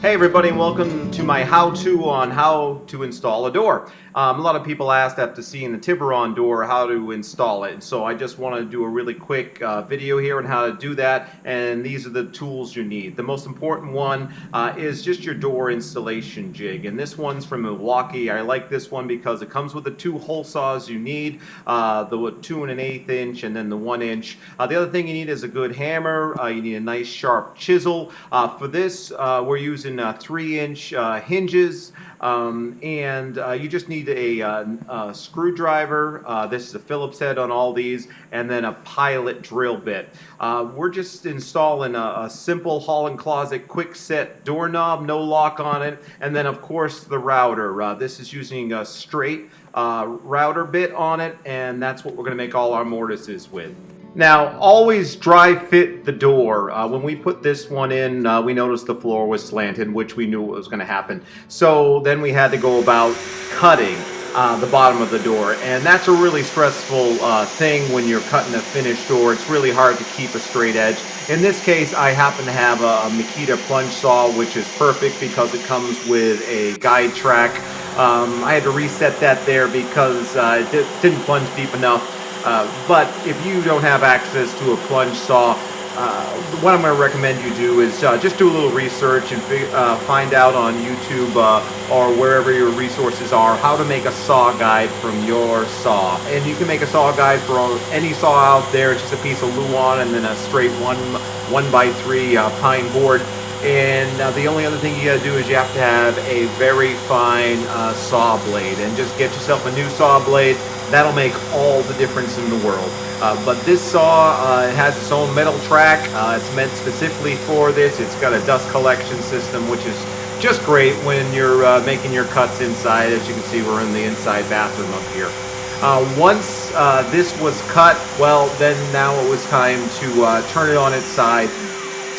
Hey everybody, and welcome to my how-to on how to install a door. A lot of people asked after seeing the Tiburon door how to install it, so I just want to do a really quick video here on how to do that, and these are the tools you need. The most important one is just your door installation jig, and this one's from Milwaukee. I like this one because it comes with the 2 hole saws you need, the 2 1/8 inch and then the 1 inch. The other thing you need is a good hammer. You need a nice sharp chisel. For this we're using 3-inch hinges, and you just need a screwdriver. This is a Phillips head on all these, and then a pilot drill bit. We're just installing a simple hall and closet quick set doorknob, no lock on it, and then of course the router. This is using a straight router bit on it, and that's what we're going to make all our mortises with. Now, always dry fit the door. When we put this one in, we noticed the floor was slanted, which we knew was going to happen. So then we had to go about cutting the bottom of the door, and that's a really stressful thing when you're cutting a finished door. It's really hard to keep a straight edge. In this case, I happen to have a Makita plunge saw, which is perfect because it comes with a guide track. I had to reset that there because it didn't plunge deep enough. But if you don't have access to a plunge saw, what I'm going to recommend you do is just do a little research and find out on YouTube or wherever your resources are how to make a saw guide from your saw. And you can make a saw guide for any saw out there. It's just a piece of Luan and then a straight 1x3 pine board. And the only other thing you got to do is you have to have a very fine saw blade, and just get yourself a new saw blade. That'll make all the difference in the world. But this saw it has its own metal track. It's meant specifically for this. It's got a dust collection system, which is just great when you're making your cuts inside. As you can see, we're in the inside bathroom up here. Once this was cut, well, then now it was time to turn it on its side.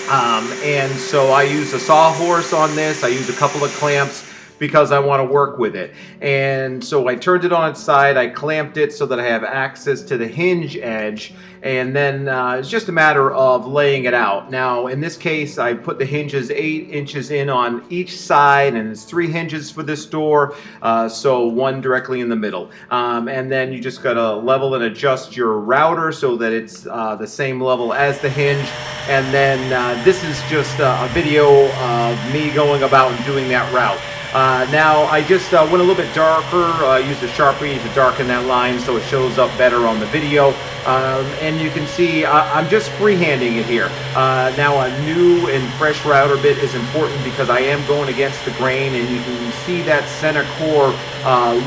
And so I use a sawhorse on this. I use a couple of clamps because I want to work with it. And so I turned it on its side, I clamped it so that I have access to the hinge edge, and then it's just a matter of laying it out. Now in this case I put the hinges 8 inches in on each side, and it's 3 hinges for this door, so 1 directly in the middle. And then you just gotta level and adjust your router so that it's the same level as the hinge. And then this is just a video of me going about and doing that route. Now I just went a little bit darker, used a Sharpie to darken that line so it shows up better on the video. And you can see I'm just freehanding it here. Now a new and fresh router bit is important because I am going against the grain, and you can see that center core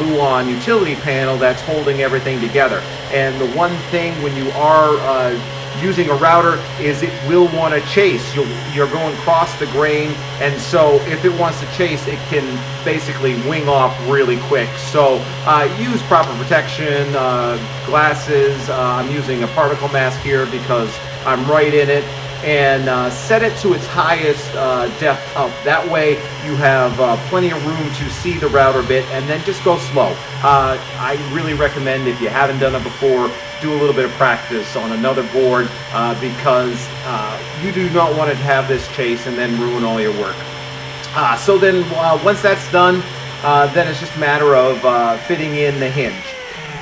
Luan utility panel that's holding everything together. And the one thing when you are using a router is it will want to chase. You're going across the grain, and so if it wants to chase, it can basically wing off really quick. So use proper protection, glasses. I'm using a particle mask here because I'm right in it, and set it to its highest depth up. That way you have plenty of room to see the router bit, and then just go slow. I really recommend, if you haven't done it before, do a little bit of practice on another board because you do not want to have this chase and then ruin all your work. So then once that's done, then it's just a matter of fitting in the hinge.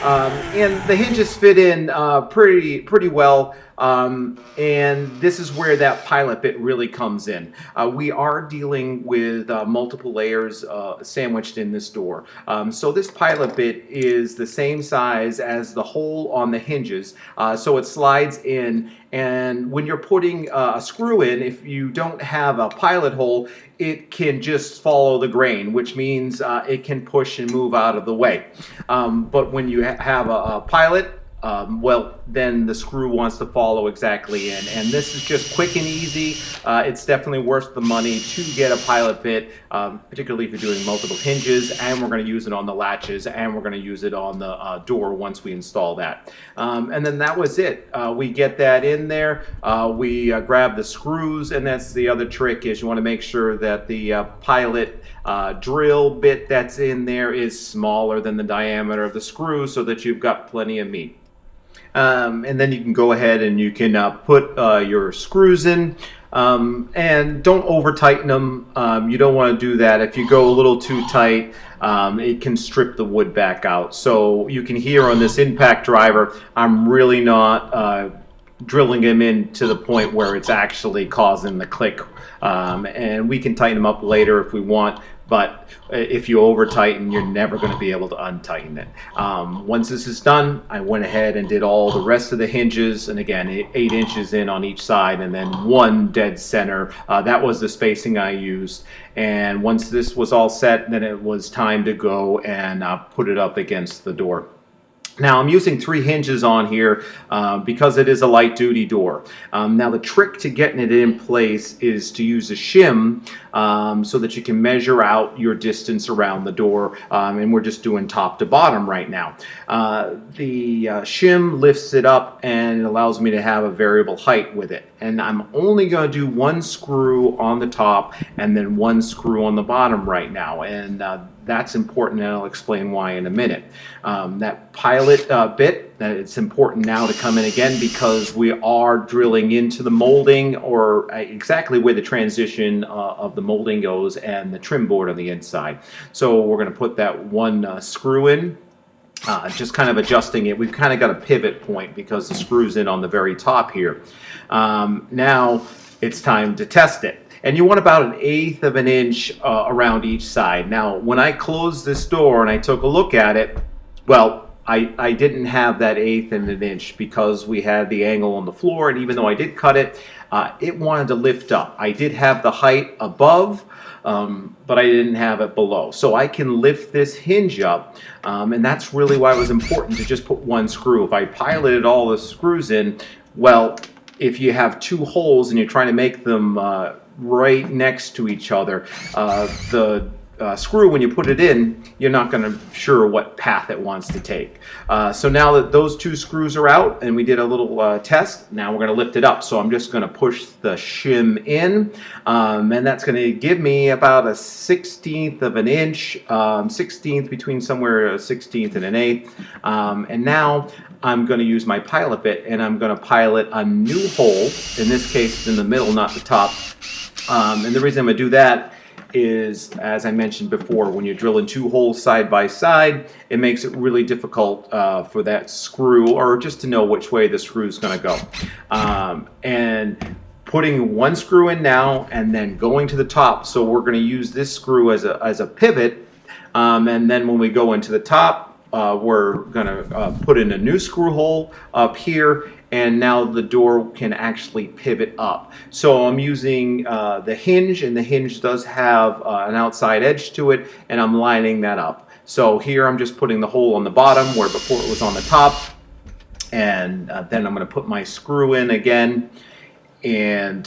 And the hinges fit in pretty well. And this is where that pilot bit really comes in. We are dealing with multiple layers sandwiched in this door. So this pilot bit is the same size as the hole on the hinges, so it slides in, and when you're putting a screw in, if you don't have a pilot hole, it can just follow the grain, which means it can push and move out of the way. But when you have a pilot, well, then the screw wants to follow exactly in. And this is just quick and easy. It's definitely worth the money to get a pilot bit, particularly if you're doing multiple hinges, and we're going to use it on the latches, and we're going to use it on the door once we install that. And then that was it. We get that in there, we grab the screws, and that's the other trick, is you want to make sure that the pilot drill bit that's in there is smaller than the diameter of the screw so that you've got plenty of meat. And then you can go ahead and you can put your screws in. And don't over tighten them. You don't want to do that. If you go a little too tight, it can strip the wood back out. So you can hear on this impact driver, I'm really not drilling them in to the point where it's actually causing the click. And we can tighten them up later if we want, but if you over tighten, you're never going to be able to untighten it. Once this is done, I went ahead and did all the rest of the hinges, and again 8 inches in on each side, and then 1 dead center. That was the spacing I used. And once this was all set, then it was time to go and put it up against the door. Now I'm using 3 hinges on here because it is a light duty door. Now the trick to getting it in place is to use a shim so that you can measure out your distance around the door, and we're just doing top to bottom right now. The shim lifts it up and it allows me to have a variable height with it. And I'm only going to do 1 screw on the top and then 1 screw on the bottom right now. And that's important, and I'll explain why in a minute. That pilot bit, it's important now to come in again because we are drilling into the molding, or exactly where the transition of the molding goes, and the trim board on the inside. So we're going to put that 1 screw in. Just kind of adjusting it. We've kind of got a pivot point because the screw's in on the very top here. Now it's time to test it. And you want about 1/8 of an inch around each side. Now, when I closed this door and I took a look at it, well, I didn't have that 1/8 of an inch because we had the angle on the floor, and even though I did cut it, it wanted to lift up. I did have the height above, but I didn't have it below. So I can lift this hinge up, and that's really why it was important to just put 1 screw. If I piloted all the screws in, well, if you have 2 holes and you're trying to make them right next to each other, the screw, when you put it in, you're not going to sure what path it wants to take. So now that those 2 screws are out and we did a little test, now we're going to lift it up. So I'm just going to push the shim in, and that's going to give me about a 1/16 of an inch, 1/16 between somewhere a 1/16 and an 1/8. And now I'm going to use my pilot bit, and I'm going to pilot a new hole. In this case, in the middle, not the top. And the reason I'm going to do that is, as I mentioned before, when you're drilling 2 holes side by side, it makes it really difficult for that screw, or just to know which way the screw is going to go. And putting 1 screw in now and then going to the top, so we're going to use this screw as a pivot, and then when we go into the top, we're going to put in a new screw hole up here, and now the door can actually pivot up. So I'm using the hinge, and the hinge does have an outside edge to it, and I'm lining that up. So here I'm just putting the hole on the bottom where before it was on the top, and then I'm going to put my screw in again, and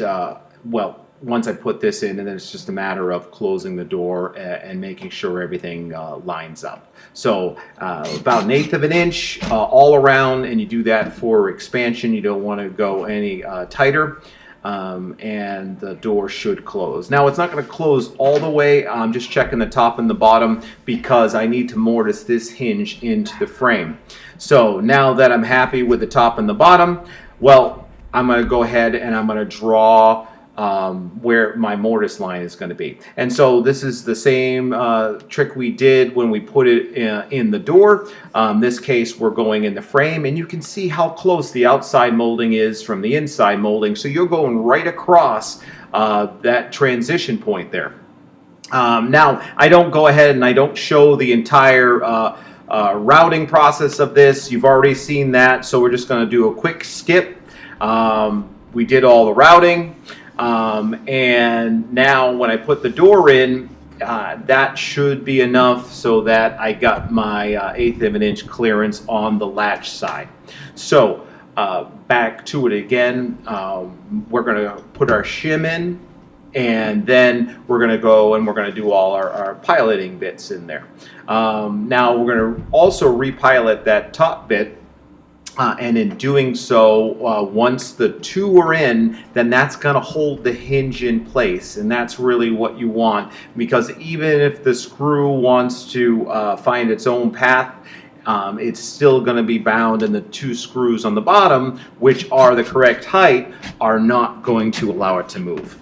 well, once I put this in, and then it's just a matter of closing the door and making sure everything lines up. So about 1/8 of an inch all around, and you do that for expansion. You don't want to go any tighter, and the door should close. Now it's not going to close all the way. I'm just checking the top and the bottom because I need to mortise this hinge into the frame. So now that I'm happy with the top and the bottom, well, I'm going to go ahead and I'm going to draw where my mortise line is going to be. And so this is the same trick we did when we put it in the door. This case we're going in the frame, and you can see how close the outside molding is from the inside molding. So you're going right across that transition point there. Now I don't go ahead and I don't show the entire routing process of this. You've already seen that, so we're just going to do a quick skip. We did all the routing. And now when I put the door in, that should be enough so that I got my 1/8 of an inch clearance on the latch side. So back to it again, we're going to put our shim in, and then we're going to go and we're going to do all our piloting bits in there. Now we're going to also repilot that top bit. And in doing so, once the 2 are in, then that's going to hold the hinge in place, and that's really what you want, because even if the screw wants to find its own path, it's still going to be bound, and the 2 screws on the bottom, which are the correct height, are not going to allow it to move.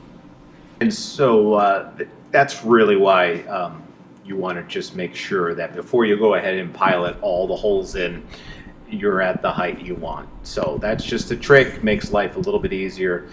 And so that's really why you want to just make sure that before you go ahead and pilot all the holes in, you're at the height you want. So that's just a trick, makes life a little bit easier.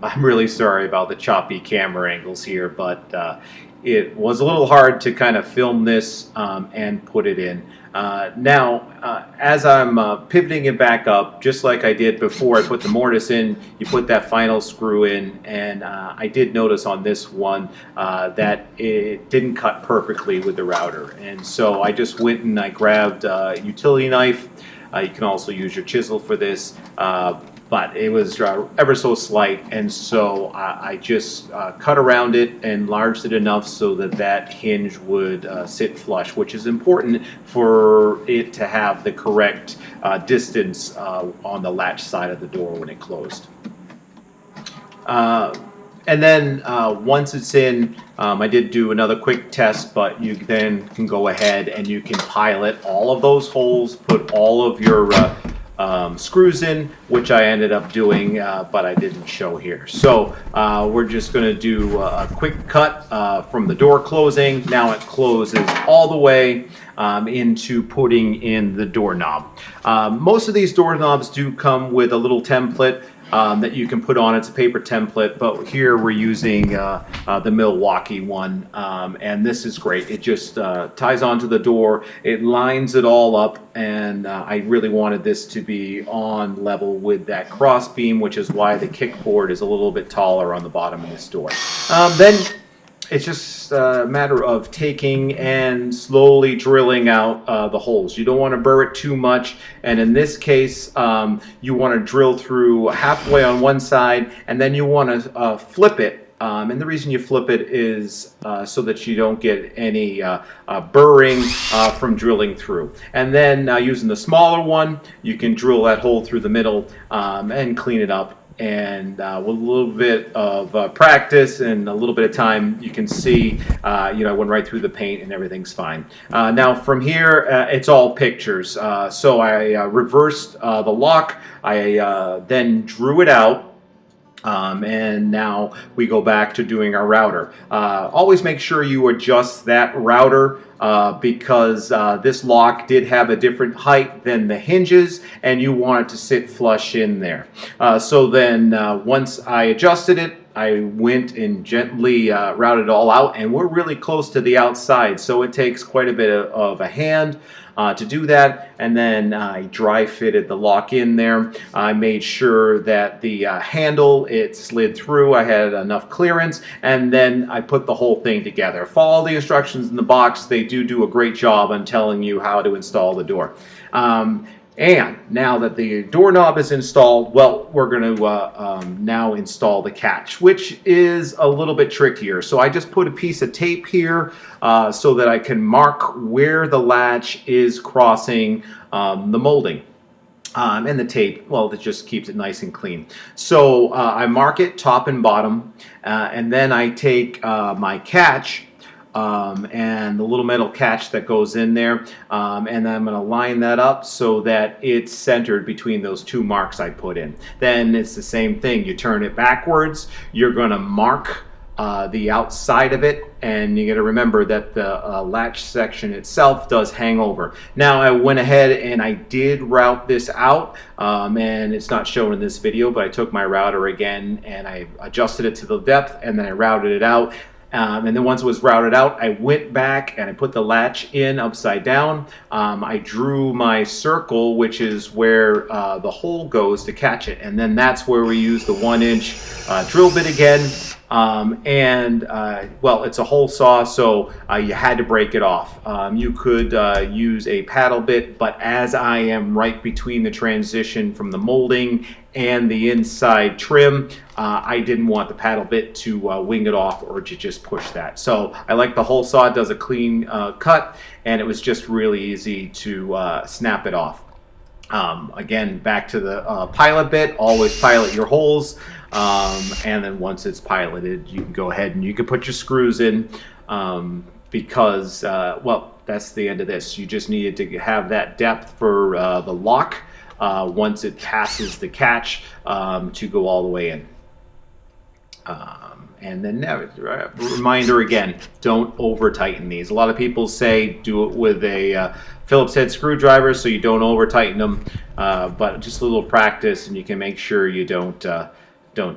I'm really sorry about the choppy camera angles here, but it was a little hard to kind of film this and put it in. Now, as I'm pivoting it back up, just like I did before I put the mortise in, you put that final screw in, and I did notice on this one that it didn't cut perfectly with the router. And so I just went and I grabbed a utility knife. You can also use your chisel for this. But it was ever so slight, and so I just cut around it, enlarged it enough so that that hinge would sit flush, which is important for it to have the correct distance on the latch side of the door when it closed. And then once it's in, I did do another quick test, but you then can go ahead and you can pilot all of those holes, put all of your screws in, which I ended up doing, but I didn't show here. So we're just going to do a quick cut from the door closing. Now it closes all the way into putting in the doorknob. Most of these doorknobs do come with a little template that you can put on. It's a paper template, but here we're using the Milwaukee one, and this is great. It just ties onto the door, it lines it all up, and I really wanted this to be on level with that cross beam, which is why the kickboard is a little bit taller on the bottom of this door. Then it's just a matter of taking and slowly drilling out the holes. You don't want to burr it too much, and in this case you want to drill through halfway on one side, and then you want to flip it. And the reason you flip it is so that you don't get any burring from drilling through. And then using the smaller one, you can drill that hole through the middle and clean it up. And with a little bit of practice and a little bit of time, you can see, you know, I went right through the paint and everything's fine. Now from here, it's all pictures. So I reversed the lock. I then drew it out. And now we go back to doing our router. Always make sure you adjust that router because this lock did have a different height than the hinges, and you want it to sit flush in there. So then once I adjusted it, I went and gently routed it all out, and we're really close to the outside, so it takes quite a bit of a hand to do that. And then I dry fitted the lock in there. I made sure that the handle, it slid through. I had enough clearance, and then I put the whole thing together. Follow the instructions in the box. They do a great job on telling you how to install the door. And now that the doorknob is installed, well, we're going to now install the catch, which is a little bit trickier. So I just put a piece of tape here so that I can mark where the latch is crossing the molding. And the tape, well, it just keeps it nice and clean. So I mark it top and bottom, and then I take my catch, and the little metal catch that goes in there, and I'm going to line that up so that it's centered between those two marks I put in. Then it's the same thing. You turn it backwards. You're going to mark the outside of it, and you got to remember that the latch section itself does hang over. Now I went ahead and I did route this out, and it's not shown in this video, but I took my router again and I adjusted it to the depth, and then I routed it out. And then once it was routed out, I went back and I put the latch in upside down. I drew my circle, which is where the hole goes to catch it. And then that's where we use the 1-inch drill bit again. Well, it's a hole saw, so you had to break it off. You could use a paddle bit, but as I am right between the transition from the molding and the inside trim, I didn't want the paddle bit to wing it off or to just push that. So I like the hole saw. It does a clean cut, and it was just really easy to snap it off. Again, back to the pilot bit. Always pilot your holes, and then once it's piloted, you can go ahead and you can put your screws in, because well, That's the end of this. You just needed to have that depth for the lock once it passes the catch to go all the way in. And then reminder again, don't over tighten these. A lot of people say do it with a Phillips head screwdriver so you don't over tighten them, but just a little practice and you can make sure you don't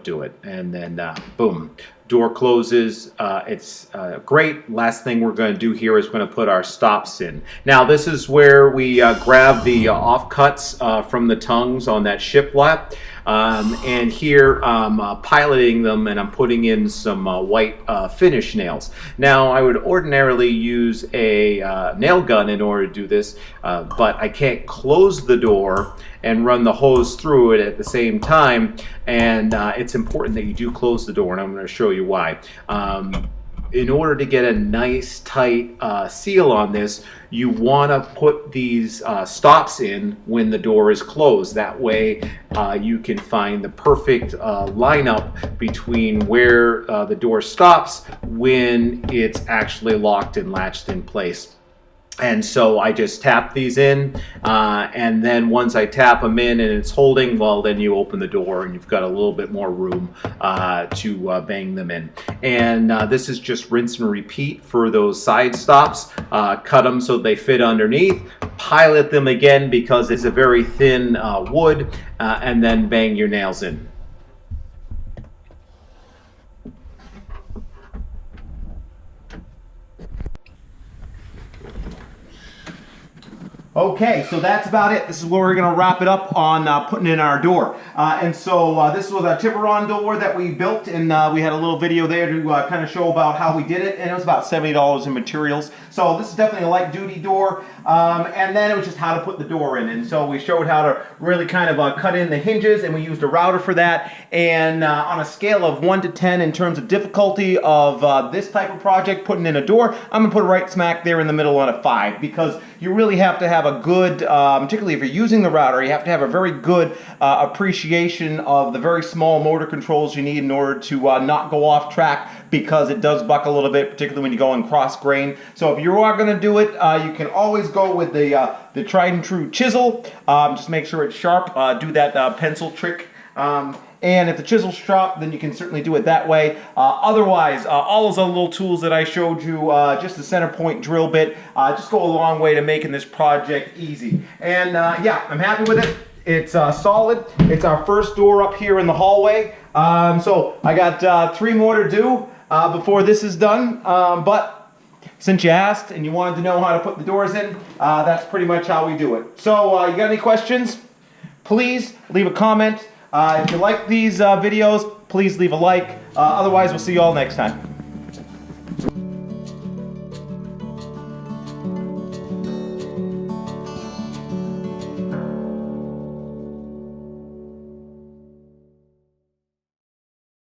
do it. And then boom, door closes. It's great. Last thing we're going to do here is we're going to put our stops in. Now this is where we grab the offcuts from the tongues on that shiplap. And here I'm piloting them and I'm putting in some white finish nails. Now I would ordinarily use a nail gun in order to do this, but I can't close the door and run the hose through it at the same time, and it's important that you do close the door, and I'm going to show you why. In order to get a nice tight seal on this, you want to put these stops in when the door is closed. That way you can find the perfect lineup between where the door stops when it's actually locked and latched in place. And so I just tap these in, and then once I tap them in and it's holding, well, then you open the door and you've got a little bit more room to bang them in. And this is just rinse and repeat for those side stops. Cut them so they fit underneath, pilot them again because it's a very thin wood, and then bang your nails in. Okay, so that's about it. This is where we're going to wrap it up on putting in our door. And so this was a Tiburon door that we built, and we had a little video there to kind of show about how we did it, and it was about $70 in materials. So this is definitely a light-duty door, and then it was just how to put the door in. And so we showed how to really kind of cut in the hinges, and we used a router for that. And on a scale of 1 to 10 in terms of difficulty of this type of project, putting in a door, I'm going to put it right smack there in the middle on a 5, because you really have to have a good, particularly if you're using the router, you have to have a very good appreciation of the very small motor controls you need in order to not go off track, because it does buck a little bit, particularly when you go in cross grain. So if you are going to do it, you can always go with the tried and true chisel. Just make sure it's sharp. Do that pencil trick. And if the chisel's sharp, then you can certainly do it that way. Otherwise, all those other little tools that I showed you, just the center point drill bit, just go a long way to making this project easy. And yeah, I'm happy with it. It's solid. It's our first door up here in the hallway. So I got 3 more to do before this is done. But since you asked and you wanted to know how to put the doors in, that's pretty much how we do it. So you got any questions? Please leave a comment. If you like these videos, please leave a like. Otherwise, we'll see you all next time.